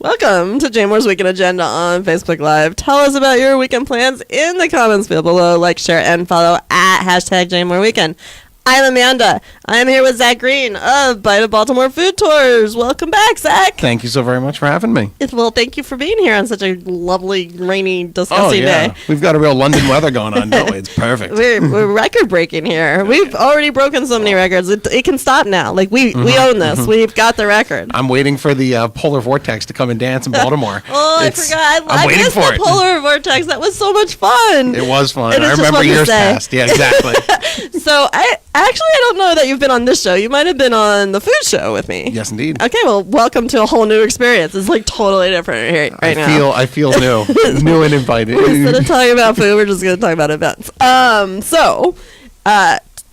Welcome to Jamore's Weekend Agenda on Facebook Live. Tell us about your weekend plans in the comments field below. Like, share, and follow at #JamoreWeekend. I'm Amanda. I am here with Zach Greene of Bite of Baltimore Food Tours. Welcome back, Zach. Thank you so very much for having me. Well, thank you for being here on such a lovely, rainy, disgusting day. We've got a real London weather going on, don't we? It's perfect. We're record-breaking here. We've already broken so many records. It can stop now. Like, we own this. We've got the record. I'm waiting for the polar vortex to come and dance in Baltimore. I forgot. I'm waiting missed for the polar vortex. That was so much fun. It was fun. I remember years past. Yeah, exactly. So, I don't know that you've been on this show. You might have been on the food show with me. Yes, indeed. Okay, well, welcome to a whole new experience. It's like totally different here right now. I feel new. New and invited. Instead of talking about food, we're just going to talk about events.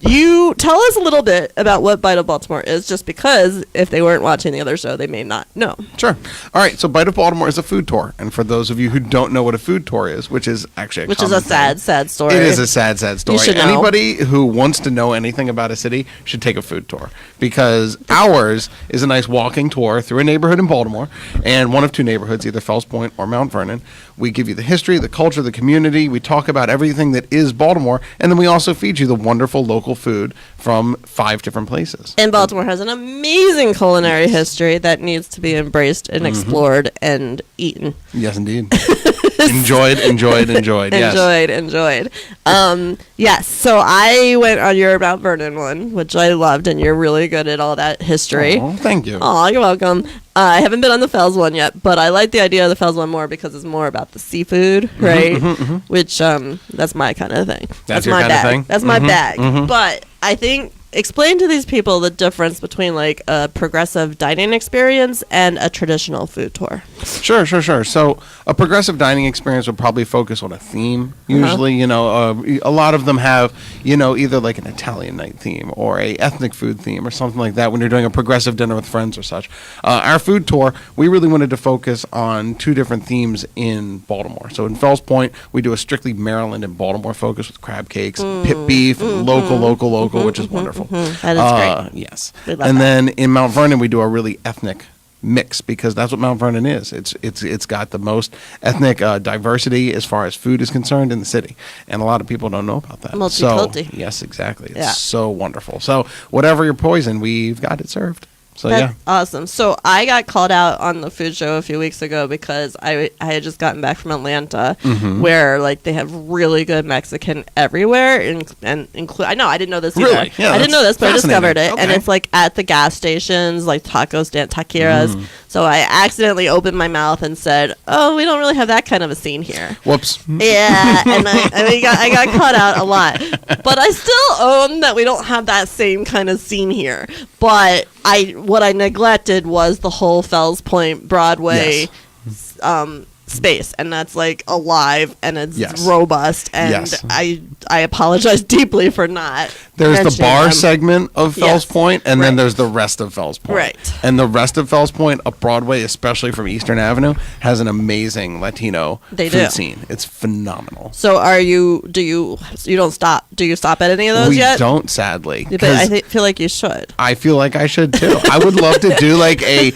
You tell us a little bit about what Bite of Baltimore is, just because if they weren't watching the other show, they may not know. Sure. All right. So Bite of Baltimore is a food tour, and for those of you who don't know what a food tour is, which is actually a sad story. It is a sad story. You should know. Anybody who wants to know anything about a city should take a food tour, because ours is a nice walking tour through a neighborhood in Baltimore, and one of two neighborhoods, either Fells Point or Mount Vernon. We give you the history, the culture, the community. We talk about everything that is Baltimore, and then we also feed you the wonderful local food from 5 different places. And Baltimore has an amazing culinary history that needs to be embraced and explored and eaten. Yes, indeed. Enjoyed. Yes, so I went on your Mount Vernon one, which I loved, and you're really good at all that history. Oh, thank you. Oh, you're welcome. I haven't been on the Fells one yet, but I like the idea of the Fells one more because it's more about the seafood, right? Which, that's my kind of thing. That's your my kind of bag. thing? That's my bag. But I think, explain to these people the difference between like a progressive dining experience and a traditional food tour. Sure. So a progressive dining experience would probably focus on a theme. Usually, a lot of them have, either like an Italian night theme or a ethnic food theme or something like that when you're doing a progressive dinner with friends or such. Our food tour, we really wanted to focus on 2 different themes in Baltimore. So in Fells Point, we do a strictly Maryland and Baltimore focus with crab cakes, pit beef, local, which is wonderful. That is great. Yes. And then in Mount Vernon, we do a really ethnic mix, because that's what Mount Vernon is. It's got the most ethnic diversity as far as food is concerned in the city, and a lot of people don't know about that. Multiculti. So, yes, exactly. It's so wonderful. So whatever your poison, we've got it served. So that's awesome. So I got called out on the food show a few weeks ago because I had just gotten back from Atlanta, where like they have really good Mexican everywhere, and include. I didn't know this either. Really? Yeah, I didn't know this, but I discovered it, okay. And it's like at the gas stations, like taco stand, taqueras. So I accidentally opened my mouth and said, "Oh, we don't really have that kind of a scene here." Whoops. Yeah, and I got caught out a lot, but I still own that we don't have that same kind of scene here. But what I neglected was the whole Fells Point Broadway space, and that's like alive and it's robust, and I apologize deeply for not. There's the bar segment of Fells Point, and then there's the rest of Fells Point. Right. And the rest of Fells Point, up Broadway, especially from Eastern Avenue, has an amazing Latino food scene. It's phenomenal. So do you don't stop? Do you stop at any of those yet? We don't, sadly. But I feel like you should. I feel like I should too. I would love to do like a,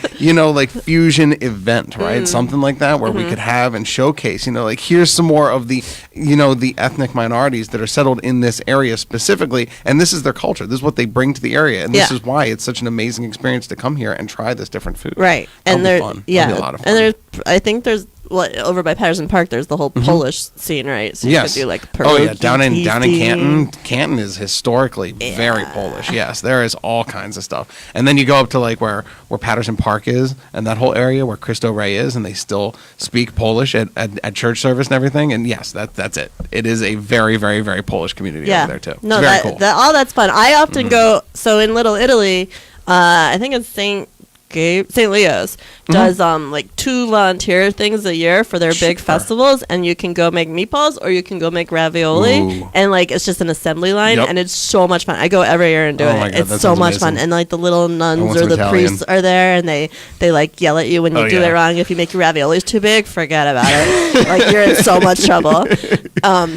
like fusion event, right? Something like that where we could have and showcase, like here's some more of the, the ethnic minorities that are settled in this area specifically. And this is their culture. This is what they bring to the area. And this is why it's such an amazing experience to come here and try this different food. Right. That'll be fun. That'll be a lot of fun. And I think there's over by Patterson Park, there's the whole Polish scene, right? So you could do like pierogi, down in Canton. Canton is historically very Polish. Yes, there is all kinds of stuff. And then you go up to like where Patterson Park is, and that whole area where Cristo Rey is, and they still speak Polish at church service and everything. And yes, that's it. It is a very, very, very Polish community over there too. No, it's very cool. All that's fun. I often go. So in Little Italy, I think it's St. Leo's does like 2 volunteer things a year for their big festivals, and you can go make meatballs or you can go make ravioli. And like it's just an assembly line, and it's so much fun. I go every year and do it. God, it's so much fun. And like the little nuns or the priests are there, and they like yell at you when you do it wrong. If you make your raviolis too big, forget about it. Like you're in so much trouble.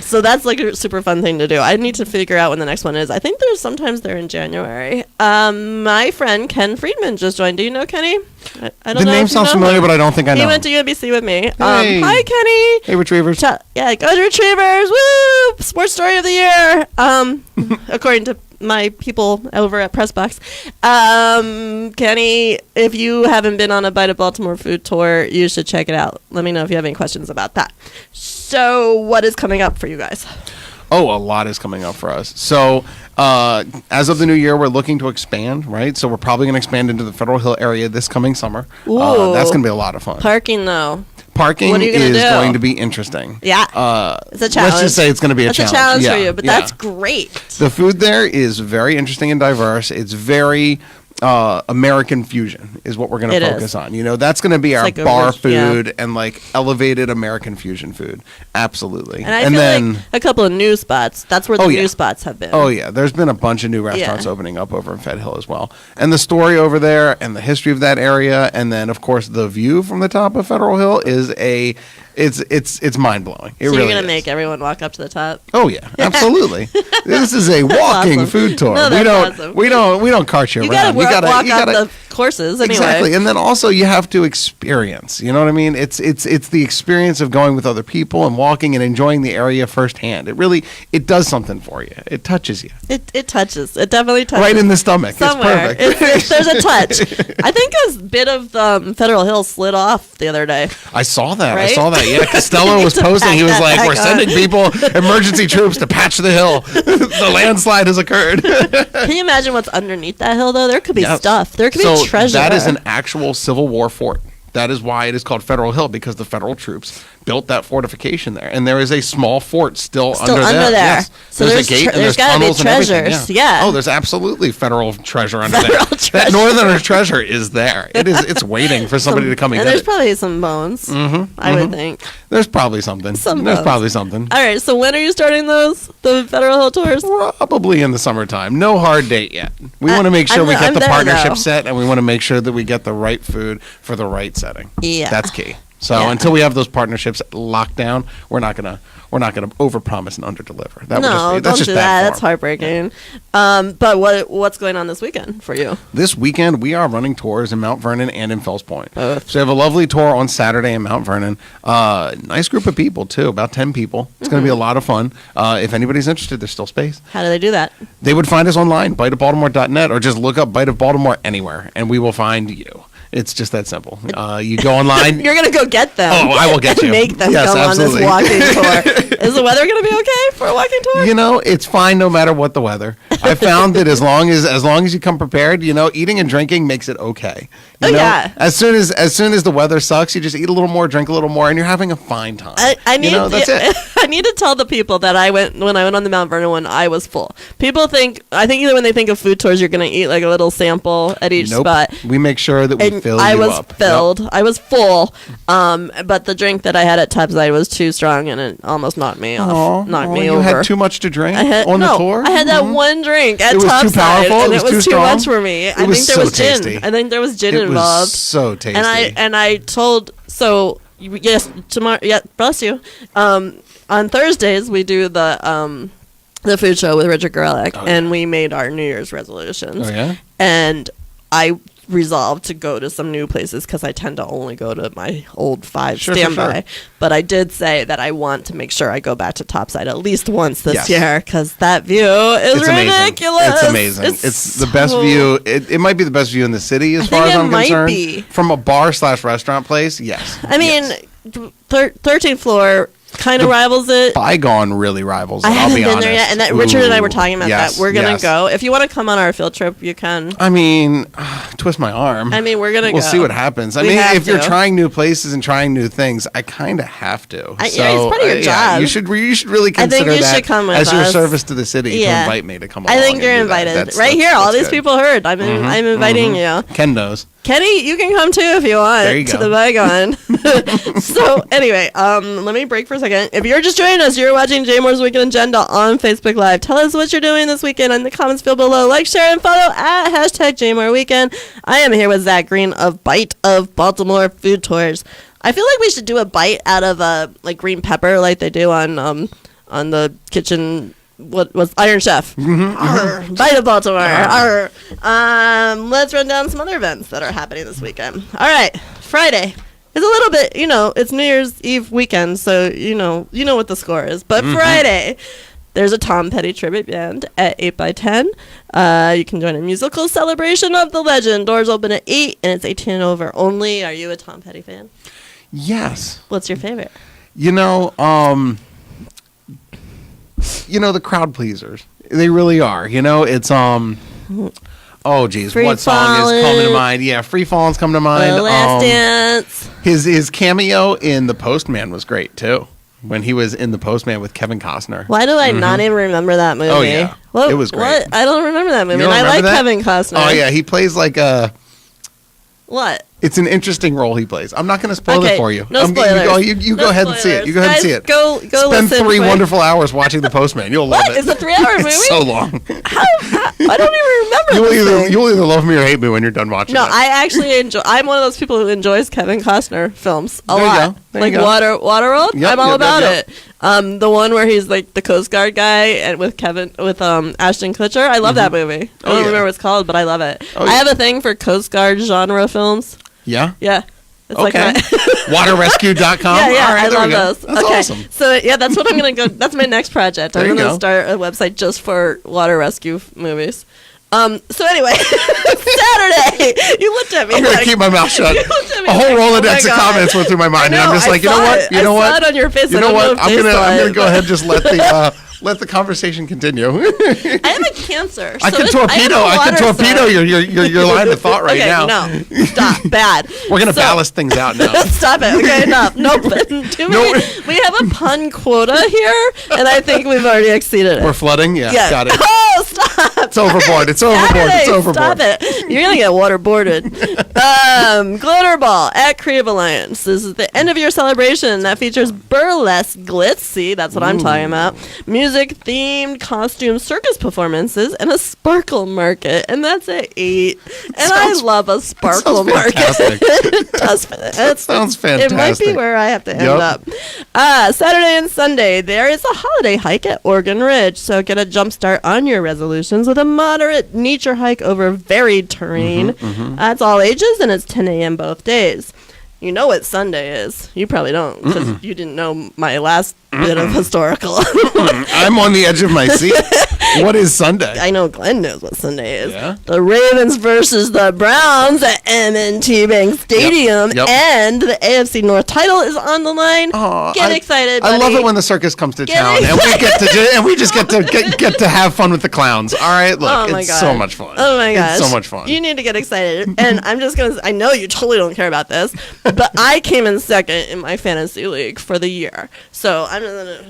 So that's like a super fun thing to do. I need to figure out when the next one is. I think sometimes they're in January. My friend Ken Friedman just joined. Do you know know Kenny? I don't The know. name if you sounds know familiar, him. but I don't think I know. He went to UMBC with me. Hey. Hi, Kenny. Hey, Retrievers. Yeah, go to Retrievers. Woo! Sports story of the year. According to my people over at Pressbox. Kenny, if you haven't been on a Bite of Baltimore food tour, you should check it out. Let me know if you have any questions about that. So, what is coming up for you guys? Oh, a lot is coming up for us. So, as of the new year, we're looking to expand, right? So, we're probably going to expand into the Federal Hill area this coming summer. Ooh. That's going to be a lot of fun. Parking, though. Parking What are you gonna is do? going to be interesting. Yeah. It's a challenge. Let's just say it's going to be a challenge. It's a challenge Yeah, for you, but yeah. that's great. The food there is very interesting and diverse. It's very American fusion is what we're going to It focus is. on. You know, that's going to be our like a bar rich- yeah. food and like elevated American fusion food. Absolutely. And I feel like a couple of new spots. That's where the new spots have been. Oh, yeah. There's been a bunch of new restaurants opening up over in Fed Hill as well. And the story over there and the history of that area, and then, of course, the view from the top of Federal Hill is it's mind-blowing. It So really you're going is. to make everyone walk up to the top? Oh, yeah. Absolutely. This is a walking awesome. food tour. No, that's awesome. We don't cart you You around. got to walk up the courses anyway. Exactly, and then also you have to experience. You know what I mean? It's the experience of going with other people and walking and enjoying the area firsthand. It does something for you. It touches you It touches. It definitely touches. right in the stomach. Somewhere. It's perfect. There's a touch. I think a bit of Federal Hill slid off the other day. I saw that. Right? Yeah, Costello was To posting. pack He was that like, back "We're on." sending people, emergency troops, to patch the hill. The landslide has occurred." Can you imagine what's underneath that hill, though? There could be Yes. stuff. There could So be treasure. that is an actual Civil War fort. That is why it is called Federal Hill, because the federal troops built that fortification there, and there is a small fort still under there. Yes. So there's a gate and there's there's gotta be tunnels and everything. treasures. Yeah. Oh, there's absolutely federal treasure under Federal there. treasure. That Northerners treasure is there. It's waiting for somebody to come and and get there's it. probably some bones. I would think. There's probably something. Some There's bones. probably something. All right. So when are you starting the Federal Hill tours? Probably in the summertime. No hard date yet. We want to make sure we get I'm the there, partnership though. set, and we want to make sure that we get the right food for the right setting. Yeah. That's key. So Yeah. until we have those partnerships locked down, we're not gonna overpromise and underdeliver. That would just No, be, that's don't just do bad that. form. That's heartbreaking. But what's going on this weekend for you? This weekend, we are running tours in Mount Vernon and in Fells Point. Both. So we have a lovely tour on Saturday in Mount Vernon. Nice group of people, too, about 10 people. It's going to be a lot of fun. If anybody's interested, there's still space. How do they do that? They would find us online, biteofbaltimore.net, or just look up Bite of Baltimore anywhere, and we will find you. It's just that simple. You go online. You're gonna go get them. Oh, I will get and you. Make them Yes, go absolutely. on this walking tour. Is the weather gonna be okay for a walking tour? You know, it's fine no matter what the weather. I found that as long as you come prepared, you know, eating and drinking makes it okay. You know? Yeah. As soon as the weather sucks, you just eat a little more, drink a little more, and you're having a fine time. I need that's it. I need to tell the people that when I went on the Mount Vernon one, I was full. People think either when they think of food tours, you're gonna eat like a little sample at each Nope. spot. We make sure that we And fill I you was up. filled. Yep. I was full. But the drink that I had at Topside was too strong, and it almost knocked me off. Knocked me you over. had too much to drink on the tour? I had that one drink at It was too Topside, powerful? and It it was was too too much strong? for me. I was think there so was gin. tasty. I think there was gin It involved. was so tasty. And I told yes tomorrow. Yeah, bless you. On Thursdays we do the food show with Richard Gorelick, and we made our New Year's resolutions. Oh, yeah? And I resolved to go to some new places because I tend to only go to my old five Sure, standby. sure. But I did say that I want to make sure I go back to Topside at least once this Yes. year because that view is It's amazing. ridiculous. It's amazing. It's the best view. It might be the best view in the city as I far think as it I'm might concerned. be. From a bar/restaurant place, yes. I mean, Yes. 13th floor kind of rivals it. Bygone really rivals it, I I'll haven't be been honest. there yet, and that Richard and I were talking about yes, that. We're gonna yes. go. If you want to come on our field trip, you can. I mean, twist my arm. I mean, we're gonna We'll go. see what happens. I We mean, have if you're to. trying new places and trying new things, I kind of have to. Yeah, it's part of your yeah, job. you should really I think consider you that should come with as your us. service to the city to Yeah. invite me to come I along think and you're do that. invited. That's- Right here, all that's these good. people heard. I'm inviting you. Ken knows. Kenny, you can come too if you want There you to go. the Bygone. So anyway, let me break for a second. If you're just joining us, you're watching Jay Moore's Weekend Agenda on Facebook Live. Tell us what you're doing this weekend in the comments field below. Like, share, and follow at hashtag #JayMooreWeekend. I am here with Zach Greene of Bite of Baltimore Food Tours. I feel like we should do a bite out of like green pepper, like they do on the kitchen what was Iron Chef. Arr, Bite of Baltimore. Arr. Let's run down some other events that are happening this weekend. All right, Friday. It's a little bit, it's New Year's Eve weekend, so you know what the score is. But Friday, there's a Tom Petty tribute band at 8 by 10. You can join a musical celebration of the legend. Doors open at 8, and it's 18 and over only. Are you a Tom Petty fan? Yes. What's your favorite? The crowd pleasers. They really are. It's oh geez, what song is coming to mind? Yeah, Free Falling's coming to mind. The Last Dance. His cameo in The Postman was great too. When he was in The Postman with Kevin Costner. Why do I not even remember that movie? Oh yeah, it was great. What? I don't remember that movie. You don't and I like that? Kevin Costner. Oh yeah, he plays like a. What? It's an interesting role he plays. I'm not going to spoil it for you. No spoilers. You go ahead and see it. You go ahead and see it. Go Spend listen 3 wonderful hours watching The Postman. You'll love it. It's a 3-hour movie? It's so long. How? I don't even remember You'll either love me or hate me when you're done watching No, it. I actually enjoy. I'm one of those people who enjoys Kevin Costner films a There you lot. go. There you go. Waterworld. Yep, I'm all yep, about yep. it. The one where he's like the Coast Guard guy and with Ashton Kutcher. I love that movie. I don't remember what it's called, but I love it. I have a thing for Coast Guard genre films. Yeah? Yeah. It's okay. Waterrescue.com. Yeah, All right, I love those. That's awesome. So, that's what I'm going to go. That's my next project. I'm going to start a website just for water rescue movies. So anyway, Saturday, you looked at me. I'm going to keep my mouth shut. A whole Rolodex of comments went through my mind, and I'm just like, you know what? I saw it on your face. You know what? I'm gonna go ahead and just let the conversation continue. I have a cancer. I can torpedo your line of thought right now. No, stop. Bad. We're gonna ballast things out now. Stop it. Okay, enough. Nope. We have a pun quota here, and I think we've already exceeded it. We're flooding. Yeah. Got it. Oh, stop! It's overboard. It's overboard. Stop it. You're gonna get waterboarded. Glitter Ball at Creative Alliance. This is the end of your celebration that features burlesque glitz. See, that's what I'm talking about. Music-themed costume circus performances and a sparkle market, and that's at 8. And I love a sparkle market. It sounds fantastic. It might be where I have to end up. Saturday and Sunday, there is a holiday hike at Oregon Ridge, so get a jump start on your resolutions with a moderate nature hike over varied terrain. That's all ages, and it's 10 a.m. both days. You know what Sunday is. You probably don't, because you didn't know my last bit of historical. I'm on the edge of my seat. What is Sunday? I know Glenn knows what Sunday is. Yeah? The Ravens versus the Browns at M&T Bank Stadium, Yep. and the AFC North title is on the line. Get excited, buddy. I love it when the circus comes to town, and we just get to have fun with the clowns. All right, look, it's so much fun. Oh my gosh, it's so much fun. You need to get excited, and I'm just gonna. I know you totally don't care about this, but I came in second in my fantasy league for the year, so I'm gonna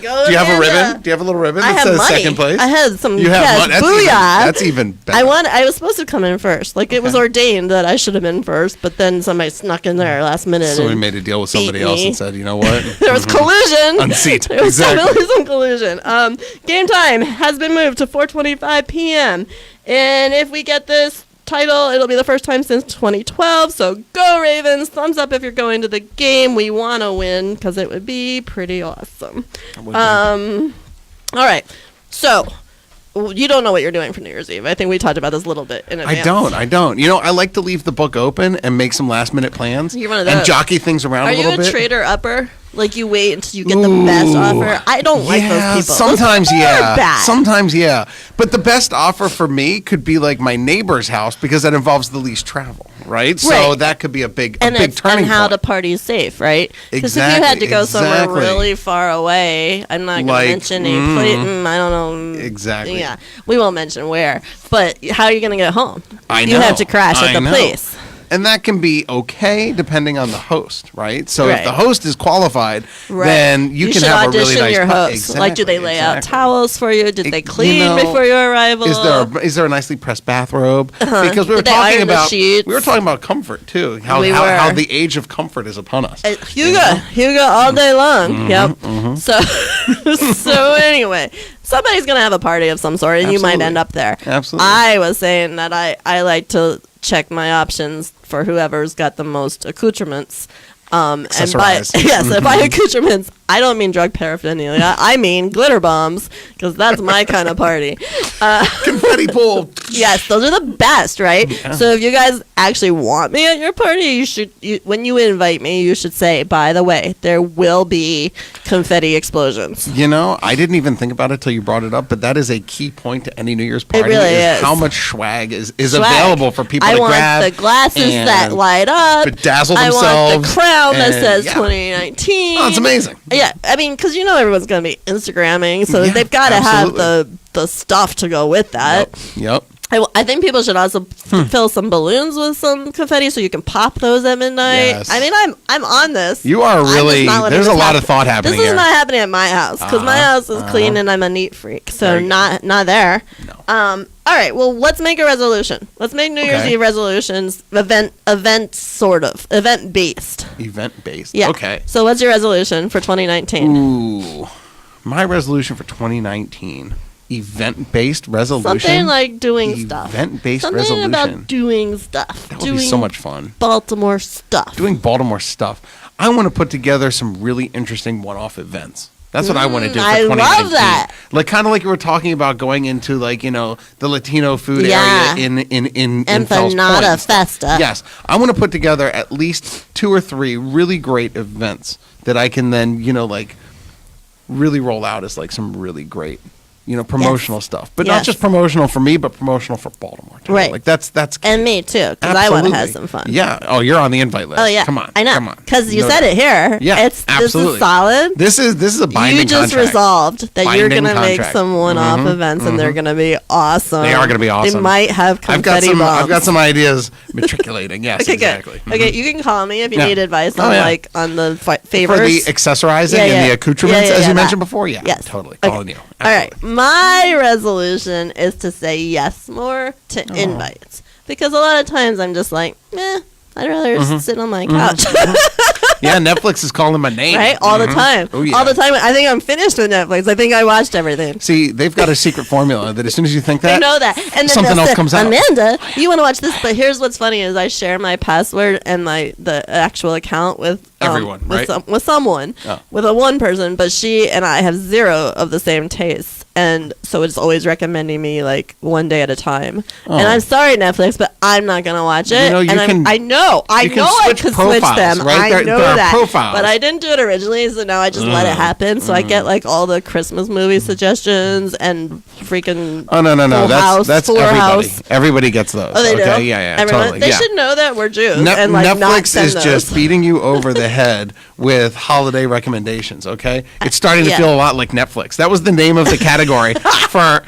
go. Do you have a ribbon? Do you have a little ribbon that says money. second place? I had some you cash. Have money. That's even better. I was supposed to come in first. Like, it was ordained that I should have been first, but then somebody snuck in there last minute. So we made a deal with somebody else and said, you know what? There was collusion. Unseat. There was definitely some collusion. Game time has been moved to 4:25 p.m. And if we get this title, it'll be the first time since 2012. So go Ravens! Thumbs up if you're going to the game. We want to win because it would be pretty awesome. All right. So you don't know what you're doing for New Year's Eve. I think we talked about this a little bit in advance. I don't. You know, I like to leave the book open and make some last minute plans. You're one of those. And jockey things around a little bit. Are you a trader upper? Like, you wait until you get the best offer? I don't like those people. Sometimes, yeah. Bad. Sometimes, yeah. But the best offer for me could be like my neighbor's house because that involves the least travel, right? So that could be a big turning point. And how to party safe, right? Because if you had to go somewhere really far away, I'm not going to mention a place. I don't know. Exactly. Yeah, we won't mention where. But how are you going to get home? I know. You have to crash at the place. And that can be okay depending on the host, right? So if the host is qualified, then you can have a really nice your host. Exactly, like, do they lay out towels for you? Did they clean before your arrival? Is there a nically pressed bathrobe? Because we were talking about comfort too. How the age of comfort is upon us. Huga all day long. Yep. So anyway, somebody's gonna have a party of some sort, and you might end up there. Absolutely. I was saying that I like to check my options for whoever's got the most accoutrements. And buy accoutrements. I don't mean drug paraphernalia. I mean glitter bombs, because that's my kind of party. Confetti pool. Yes, those are the best, right? Yeah. So if you guys actually want me at your party, when you invite me, you should say, by the way, there will be confetti explosions. You know, I didn't even think about it till you brought it up, but that is a key point to any New Year's party. It really is. How much swag is Swag. available for people to grab. I want the glasses that light up. Bedazzle I themselves. want the crown that says yeah. 2019. Oh, it's amazing. Yeah, I mean, because you know everyone's going to be Instagramming, so Yeah, they've got to have absolutely. the stuff to go with that. Yep. I think people should also fill some balloons with some confetti so you can pop those at midnight. Yes. I mean, I'm on this. You are I'm just really. not letting There's a this lot happen. of thought happening This is here. not happening at my house because my house is clean and I'm a neat freak, so There you not there. No. All right, well, let's make a resolution. Let's make New Year's Okay. Eve resolutions event based. Event based. Yeah. Okay. So what's your resolution for 2019? Ooh, my resolution for 2019. Event-based resolution. Something like doing stuff. Event-based Something resolution. about doing stuff. That would be so much fun. Baltimore stuff. Doing Baltimore stuff. I want to put together some really interesting one-off events. That's what I want to do for I 2019. love that. Like kind of like you were talking about going into like, you know, the Latino food Yeah. area in Fells Point. Empanada Festa. Yes. I want to put together at least 2 or 3 really great events that I can then, you know, like really roll out as like some really great, you know, promotional stuff. But not Yes. just promotional for me, but promotional for Baltimore too. Right. Like that's And me too, because I want to have absolutely. some fun. Yeah. Oh, you're on the invite list. Oh yeah. Come on. I know. Come on. Because you No said doubt. it here. Yeah. This absolutely. is solid. This is a binding You just contract. resolved that you're Binding going to make contract. some one-off events, and they're going to be awesome. They are gonna be They awesome. might have confetti bombs. I've got some ideas matriculating. Yes, Okay, exactly. good. Okay, you can call me if you Yeah. need advice Oh, on yeah. like on the favors. For the accessorizing Yeah, and yeah. the accoutrements, Yeah, as you that. mentioned before. Yeah, Yes. totally. Okay. Calling you. All right, Absolutely. my resolution is to say yes more to invites because a lot of times I'm just like, I'd rather sit on my couch. Yeah, Netflix is calling my name. Right? All the time. Oh, yeah. All the time. I think I'm finished with Netflix. I think I watched everything. See, they've got a secret formula that as soon as you think They that, know that. And then something they'll else say, comes out. Amanda, you want to watch this? But here's what's funny is I share my password and the actual account with Everyone, right? with someone, Oh. with a one person, but she and I have 0 of the same tastes. And so it's always recommending me like one day at a time. Oh. And I'm sorry, Netflix, but I'm not going to watch it. You know, you and can- I know I you can could switch switch profiles, them. right? I There- know there are that. profiles. But I didn't do it originally, so now I just let it happen. So I get like all the Christmas movie suggestions and freaking Oh no, Full House, that's Fuller everybody. House. Everybody gets those. Oh, they okay, do? yeah, Everyone, totally. They yeah. should know that we're Jews Ne- and like not Netflix send is those. just beating you over the head with holiday recommendations. Okay, it's starting to Yeah. feel a lot like Netflix. That was the name of the category for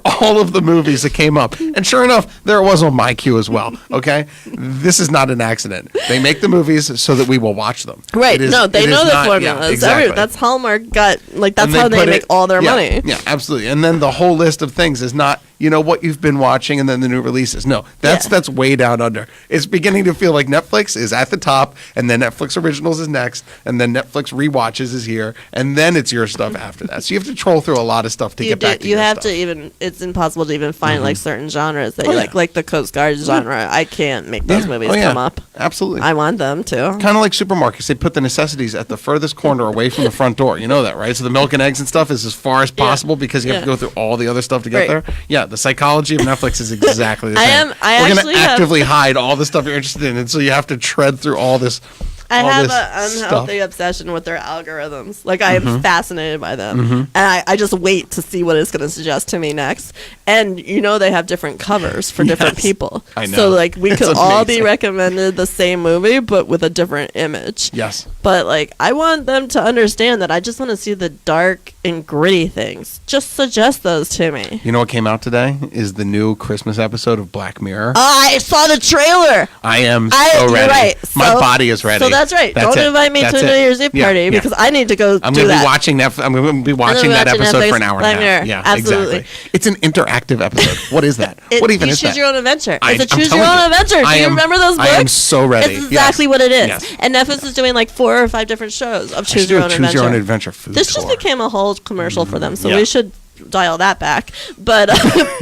all of the movies that came up, and sure enough, there it was on my queue as well. Okay, this is not an accident. They make the movies so that we will watch them. Right? It is- No, they it is know the not- formula. Yeah, exactly. That's Hallmark got like that's And how they put make it- all their yeah, money. Yeah, absolutely. And then the whole list of things is not, you know, what you've been watching and then the new releases. No, Yeah. that's way down under. It's beginning to feel like Netflix is at the top, and then Netflix Originals is next, and then Netflix Rewatches is here, and then it's your stuff after that. So you have to troll through a lot of stuff to get back to You your have stuff. to even. It's impossible to even find like certain genres that Oh, you yeah. like the Coast Guard genre. I can't make those movies Oh, yeah. come up. Absolutely. I want them to. Kind of like supermarkets. They put the necessities at the furthest corner away from the front door. You know that, right? So the milk and eggs and stuff is as far as possible because you have to Yeah. go through all the other stuff to get Right. there. Yeah, the psychology of Netflix is exactly the same. I We're going actually to have- actively hide all the stuff you're interested in, and so you have to tread through all this. I all have this an unhealthy stuff. obsession with their algorithms. Like I am fascinated by them, and I just wait to see what it's going to suggest to me next. And you know they have different covers for different Yes, people. I know. So like we It's could all be amazing. recommended the same movie, but with a different image. Yes. But like I want them to understand that I just want to see the dark and gritty things. Just suggest those to me. You know what came out today is the new Christmas episode of Black Mirror. I saw the trailer. I am You're so ready. right. My So- body is ready. So that's right. That's Don't it. invite me That's to a it. New Year's Eve Yeah, party yeah. because I need to go I'm do going to that. be watching Netflix. I'm going to be watching that watching episode Netflix, for an hour Black and a Mirror. half. Yeah, Absolutely. exactly. It's an interactive episode. What is that? What even you is choose that? your own adventure. I- It's a I'm choose your telling own you. adventure. Do you remember those books? I am so ready. It's exactly Yes. what it is. Yes. And Netflix is doing like 4 or 5 different shows of I should choose do your a own choose adventure. your own adventure food This tour. just became a whole commercial for them, so Yeah. we should dial that back. But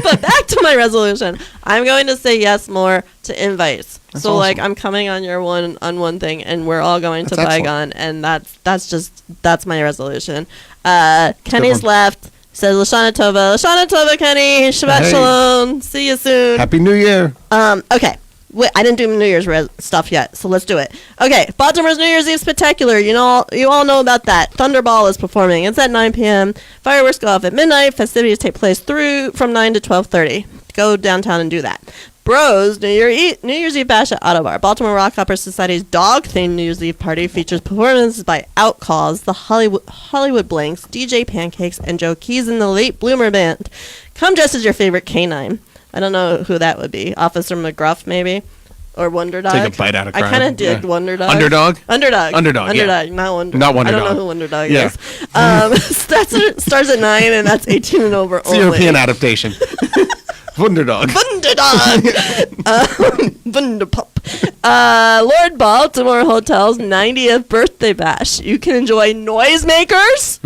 but back to my resolution. I'm going to say yes more to invites. That's so like awesome. I'm coming on your one thing, and we're all going to That's Bygone, and that's my resolution. Kenny's one. left. Says Lashana Tova, Kenny, Shabbat Hey. Shalom. See you soon. Happy New Year. Okay. Wait, I didn't do New Year's stuff yet, so let's do it. Okay, Baltimore's New Year's Eve Spectacular. You all know about that. Thunderball is performing. It's at 9 p.m. Fireworks go off at midnight. Festivities take place from 9 to 12:30. Go downtown and do that. Bros, New Year's Eve bash at Auto Bar. Baltimore Rockhopper Society's dog-themed New Year's Eve party features performances by Outcaws, the Hollywood Blanks, DJ Pancakes, and Joe Keys and the Late Bloomer Band. Come dressed as your favorite canine. I don't know who that would be. Officer McGruff, maybe? Or Wonder Dog? Take a bite out of crime. I kind of did Wonder Dog. Underdog? Underdog, yeah. not Wonder Not Wonder I don't Dog. know who Wonder Dog Yeah. is. Starts at 9, and that's 18 and over It's only. the European adaptation. Wunderdog. Wunderpup. Lord Baltimore Hotel's 90th birthday bash. You can enjoy noisemakers,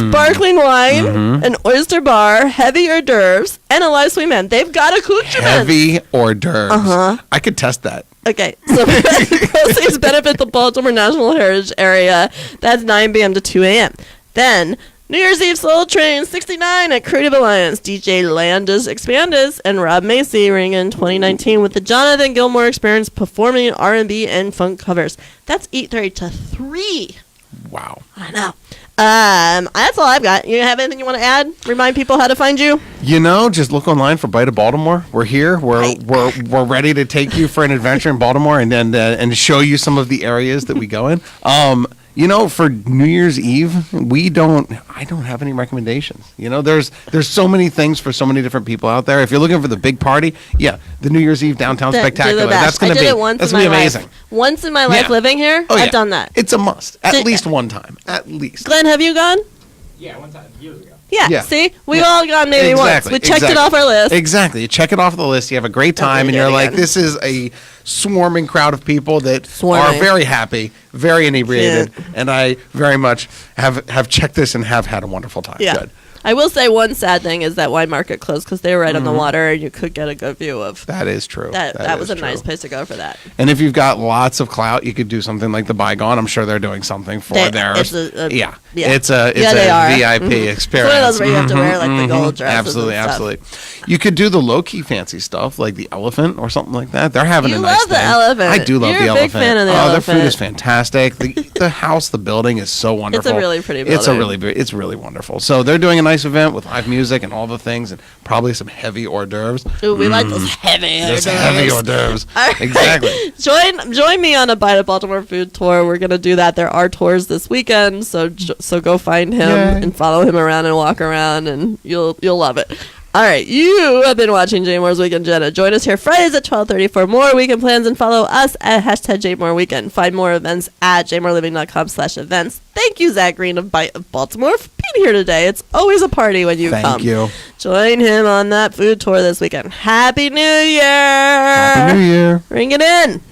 sparkling wine, an oyster bar, heavy hors d'oeuvres, and a live swim in. They've got accoutrements. Heavy hors d'oeuvres. I could test that. Okay, so proceeds benefit the Baltimore National Heritage Area. That's 9 p.m. to 2 a.m. Then, New Year's Eve Soul Train 69 at Creative Alliance. DJ Landis Expandis and Rob Macy ring in 2019 with the Jonathan Gilmore Experience performing R&B and funk covers. That's 8:30 to 3. Wow. I know. That's all I've got. You have anything you want to add? Remind people how to find you? You know, just look online for Bite of Baltimore. We're here. We're ready to take you for an adventure in Baltimore and show you some of the areas that we go in. You know, for New Year's Eve, I don't have any recommendations. You know, there's so many things for so many different people out there. If you're looking for the big party, yeah, the New Year's Eve downtown spectacular. That's going to be amazing. Life. Once in my life Yeah. living here, Oh, I've yeah. done that. It's a must. At least one time. At least. Glenn, have you gone? Yeah, one time, years ago. Yeah, Yeah. see? We've all gone maybe once. We checked it off our list. Exactly. You check it off the list. You have a great time, and do you're it like, again. this is a swarming crowd of people that Swarming. are very happy, very inebriated, and I very much have checked this and have had a wonderful time. Yeah. Good. I will say one sad thing is that wine market closed because they were right on the water, and you could get a good view of That is true. that was is a nice true. place to go for that. And if you've got lots of clout, you could do something like the Bygone. I'm sure they're doing something for theirs. Yeah, It's a they are. VIP Mhm. experience. It's one of those where you have to wear like the gold dresses. Absolutely, and stuff. absolutely. You could do the low key fancy stuff like the elephant or something like that. They're having You a nice love the thing. elephant. I do love You're the a elephant. big fan of the Their elephant. food is fantastic. The house, the building is so wonderful. really pretty It's building. it's really wonderful. So they're doing a nice event with live music and all the things, and probably some heavy hors d'oeuvres. Ooh, we like those heavy hors Those heavy hors d'oeuvres. All right. Exactly. Join me on a Bite of Baltimore food tour. We're gonna do that. There are tours this weekend, so go find him Yay. and follow him around and walk around, and you'll love it. All right, you have been watching Jay Moore's Weekend Jenna. Join us here Fridays at 12:30 for more weekend plans, and follow us at #JayMooreWeekend. Find more events at jaymooreliving.com/events. Thank you, Zach Greene of Bite of Baltimore, for being here today. It's always a party when you come. Thank you. Join him on that food tour this weekend. Happy New Year! Happy New Year. Ring it in.